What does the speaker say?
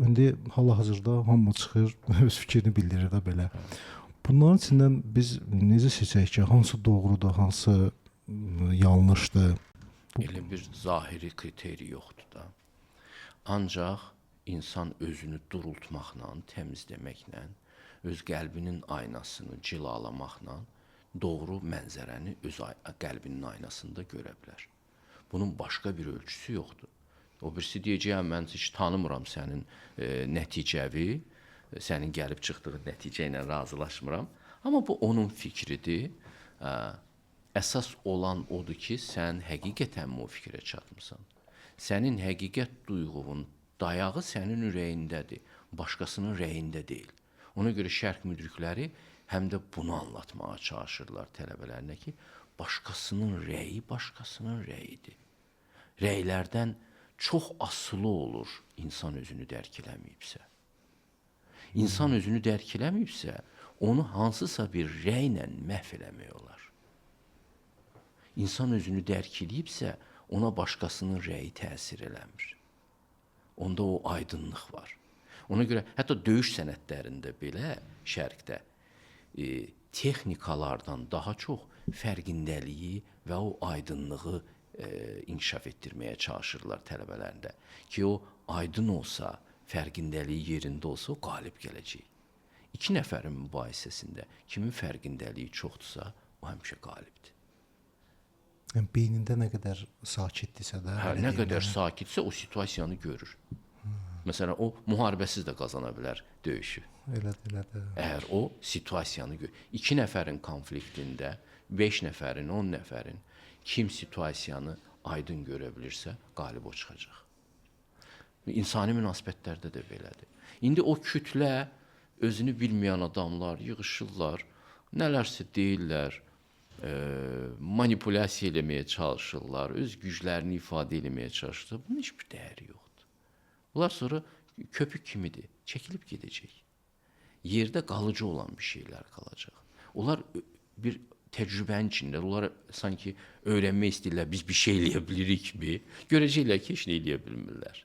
indi hal-hazırda hamı çıxır, öz fikrini bildirir də belə. Bunların içindən biz necə seçək ki, hansı doğrudur, hansı yanlışdır? Elə bir zahiri kriteri yoxdur da. Ancaq insan özünü durultmaqla, təmizləməklə, öz qəlbinin aynasını cilalamaqla doğru mənzərəni öz qəlbinin aynasında görə bilər. Bunun başqa bir ölçüsü yoxdur. O birisi deyəcəyəm, mən heç tanımıram sənin nəticəvi, sənin gəlib çıxdığı nəticə ilə razılaşmıram. Amma bu onun fikridir. Əsas olan odur ki, sən həqiqətən o fikrə çatmısan. Sənin həqiqət duyğunun dayağı sənin ürəyindədir, başqasının rəyində deyil. Ona görə şərq müdrikləri həm də bunu anlatmağa çalışırlar tələbələrinə ki, başqasının rəyi başqasının rəyidir. Rəylərdən çox asılı olur insan özünü dərk eləməyibsə. İnsan özünü dərk eləməyibsə, onu hansısa bir rəylə məhv eləmək olar. İnsan özünü dərk eləyibsə, ona başqasının rəyi təsir eləmir. Onda o aydınlıq var. Ona görə hətta döyüş sənətlərində belə şərqdə texnikalardan daha çox fərqindəliyi və o aydınlığı inkişaf etdirməyə çalışırlar tələbələrində. Ki o aydın olsa, fərqindəliyi yerində olsa, o qalib gələcək. İki nəfərin mübahisəsində kimin fərqindəliyi çoxdursa, o həmişə qalibdir. Yəni, beynində nə qədər sakitdirsə də... Nə qədər sakitsə, o situasiyanı görür. Məsələn, o müharibəsiz də qazana bilər döyüşü. Elədir. Əgər o situasiyanı görür. 2 nəfərin konfliktində, 5 nəfərin, 10 nəfərin kim situasiyanı aydın görə bilirsə, qalib o çıxacaq. İnsani münasibətlərdə də belədir. İndi o kütlə, özünü bilməyən adamlar yığışırlar, nələrsə deyirlər, manipulyasiya eləməyə çalışırlar, öz güclərini ifadə eləməyə çalışırlar. Bunun heç bir dəyəri yoxdur. Bunlar sonra köpük kimidir, çəkilib gedəcək. Yerdə qalıcı olan bir şeylər qalacaq. Onlar bir təcrübənin içində, onlar sanki öyrənmək istəyirlər, biz bir şey eləyə bilirik mi? Görəcəklər ki, heç nə eləyə bilmirlər.